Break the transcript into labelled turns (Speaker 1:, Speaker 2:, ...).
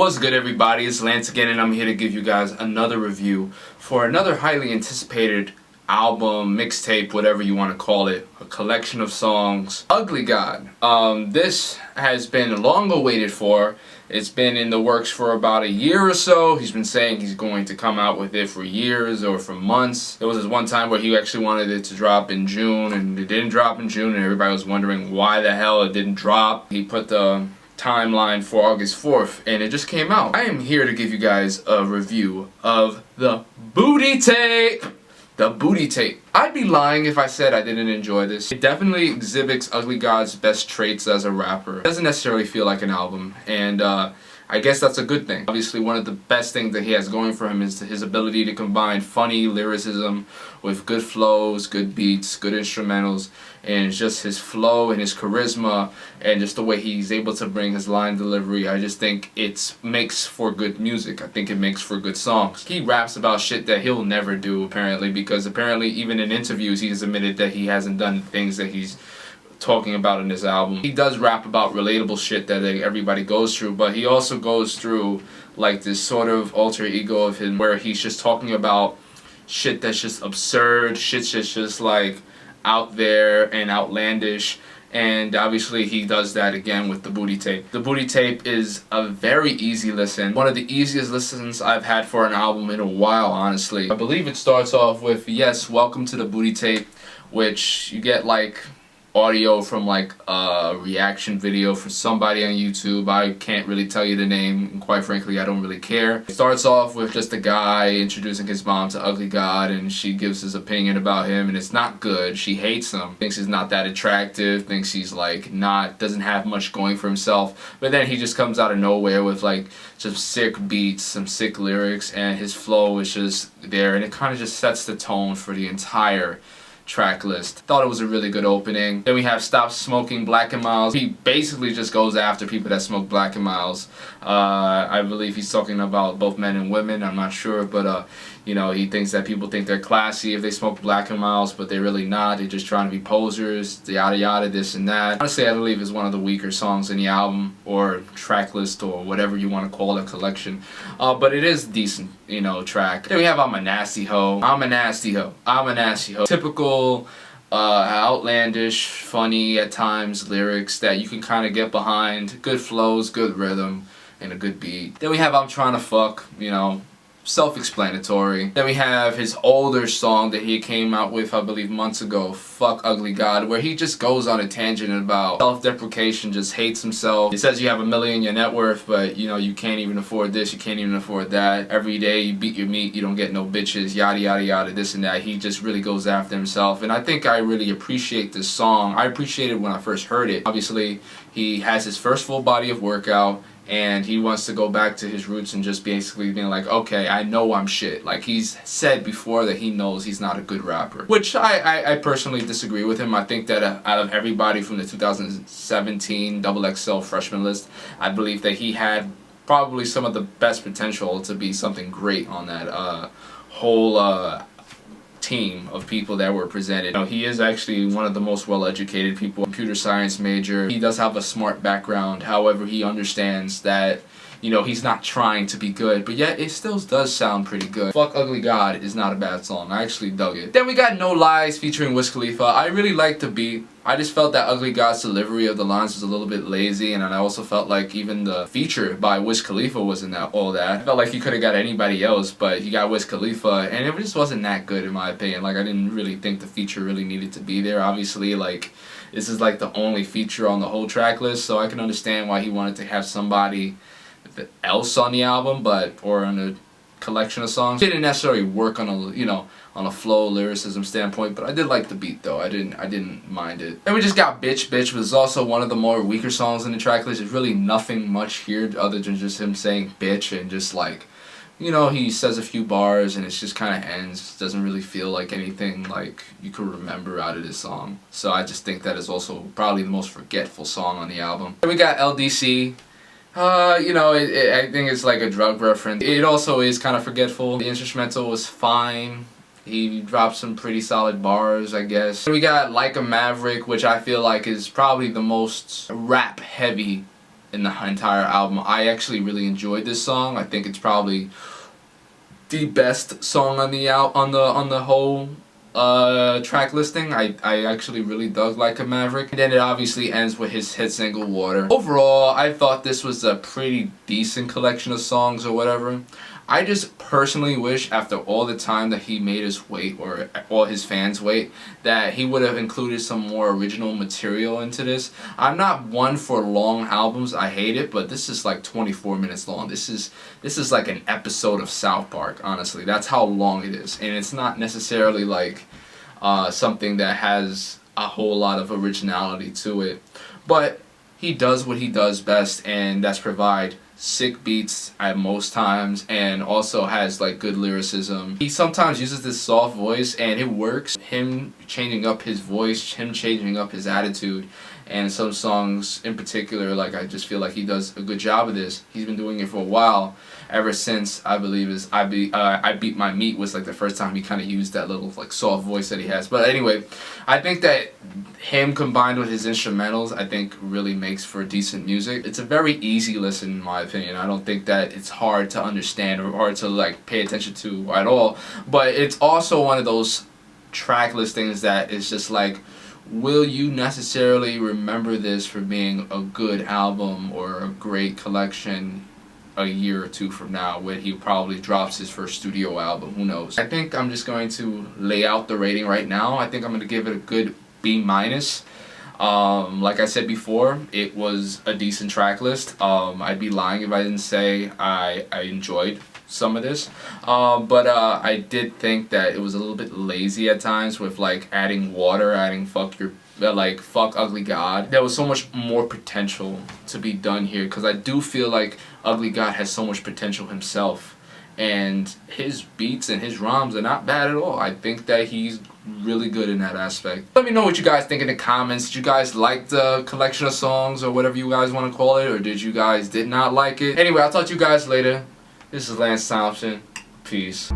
Speaker 1: What's good, everybody? It's Lance again, and I'm here to give you guys another review for another highly anticipated album, mixtape, whatever you want to call it, a collection of songs, Ugly God. This has been long awaited for. It's been in the works for about a year or so. He's been saying he's going to come out with it for years or for months. There was this one time where he actually wanted it to drop in June, and it didn't drop in June, and everybody was wondering why the hell it didn't drop. He put the timeline for August 4th, and it just came out. I am here to give you guys a review of the Booty Tape. The Booty Tape. I'd be lying if I said I didn't enjoy this. It definitely exhibits Ugly God's best traits as a rapper. It doesn't necessarily feel like an album, and I guess that's a good thing. Obviously, one of the best things that he has going for him is his ability to combine funny lyricism with good flows, good beats, good instrumentals, and just his flow and his charisma and just the way he's able to bring his line delivery. I just think it makes for good music. I think it makes for good songs. He raps about shit that he'll never do, apparently, because apparently even in interviews he's admitted that he hasn't done things that he's talking about in this album. He does rap about relatable shit that everybody goes through, but he also goes through like this sort of alter ego of him where he's just talking about shit that's just absurd, shit that's just like out there and outlandish, and obviously he does that again with the Booty Tape. The Booty Tape is a very easy listen. One of the easiest listens I've had for an album in a while, honestly. I believe it starts off with, yes, welcome to the Booty Tape, which you get like audio from like a reaction video for somebody on YouTube. I can't really tell you the name, and quite frankly I don't really care. It starts off with just a guy introducing his mom to Ugly God, and she gives his opinion about him, and it's not good. She hates him, thinks he's not that attractive, thinks he's like doesn't have much going for himself, but then he just comes out of nowhere with like some sick beats, some sick lyrics, and his flow is just there, and it kind of just sets the tone for the entire track list. Thought it was a really good opening. Then we have Stop Smoking Black and Miles. He basically just goes after people that smoke Black and Miles. I believe he's talking about both men and women, I'm not sure, but you know, he thinks that people think they're classy if they smoke Black and Miles, but they're really not. They're just trying to be posers, yada yada, this and that. Honestly, I believe it's one of the weaker songs in the album or track list or whatever you want to call it, collection. But it is a decent, you know, track. Then we have I'm a Nasty Hoe. I'm a Nasty Hoe. I'm a Nasty Hoe. Typical outlandish, funny at times lyrics that you can kind of get behind. Good flows, good rhythm, and a good beat. Then we have I'm Trying to Fuck, you know, self-explanatory. Then we have his older song that he came out with, I believe, months ago, Fuck Ugly God, where he just goes on a tangent about self-deprecation, just hates himself. He says you have $1 million in your net worth, but you know, you can't even afford this, you can't even afford that. Every day you beat your meat, you don't get no bitches, yada yada yada, this and that. He just really goes after himself, and I think I really appreciate this song. I appreciated it when I first heard it. Obviously, he has his first full body of work out, and he wants to go back to his roots and just basically being like, okay, I know I'm shit. Like, he's said before that he knows he's not a good rapper, which I personally disagree with him. I think that out of everybody from the 2017 XXL freshman list, I believe that he had probably some of the best potential to be something great on that whole team of people that were presented. You know, he is actually one of the most well-educated people, computer science major. He does have a smart background, however he understands that, you know, he's not trying to be good, but yet it still does sound pretty good. Fuck Ugly God is not a bad song. I actually dug it. Then we got No Lies featuring Wiz Khalifa. I really liked the beat. I just felt that Ugly God's delivery of the lines was a little bit lazy, and I also felt like even the feature by Wiz Khalifa wasn't all that. I felt like he could have got anybody else, but he got Wiz Khalifa, and it just wasn't that good in my opinion. Like, I didn't really think the feature really needed to be there. Obviously, like, this is like the only feature on the whole track list, so I can understand why he wanted to have somebody else on the album, or on a collection of songs. It didn't necessarily work on a, you know, on a flow lyricism standpoint, but I did like the beat though. I didn't mind it. Then we just got Bitch, which was also one of the more weaker songs in the track list. There's really nothing much here other than just him saying bitch, and just like, you know, he says a few bars and it just kind of ends. Doesn't really feel like anything like you could remember out of this song. So I just think that is also probably the most forgetful song on the album. Then we got LDC. You know, I think it's like a drug reference. It also is kind of forgetful. The instrumental was fine. He dropped some pretty solid bars, I guess. Then we got Like a Maverick, which I feel like is probably the most rap heavy in the entire album. I actually really enjoyed this song. I think it's probably the best song on the whole track listing. I actually really dug Like a Maverick. And then it obviously ends with his hit single Water. Overall, I thought this was a pretty decent collection of songs or whatever. I just personally wish, after all the time that he made us wait, or all his fans wait, that he would have included some more original material into this. I'm not one for long albums, I hate it, but this is like 24 minutes long. This is like an episode of South Park, honestly. That's how long it is. And it's not necessarily like something that has a whole lot of originality to it. But he does what he does best, and that's provide sick beats at most times, and also has like good lyricism. He sometimes uses this soft voice and it works. Him changing up his voice, him changing up his attitude, and some songs in particular, like I just feel like he does a good job of this. He's been doing it for a while, ever since I believe is I Beat My Meat was like the first time he kind of used that little like soft voice that he has. But anyway, I think that him combined with his instrumentals, I think really makes for decent music. It's a very easy listen in my opinion. I don't think that it's hard to understand or hard to like pay attention to at all. But it's also one of those track listings that is just like, will you necessarily remember this for being a good album or a great collection a year or two from now, when he probably drops his first studio album? Who knows? I think I'm just going to lay out the rating right now. I think I'm going to give it a good B-. Like I said before, it was a decent track list. I'd be lying if I didn't say I enjoyed some of this, but I did think that it was a little bit lazy at times with like adding Water, adding Fuck Ugly God. There was so much more potential to be done here, because I do feel like Ugly God has so much potential himself, and his beats and his rhymes are not bad at all. I think that he's really good in that aspect. Let me know what you guys think in the comments. Did you guys like the collection of songs, or whatever you guys want to call it, or did you guys did not like it? Anyway, I'll talk to you guys later. This is Lance Thompson. Peace.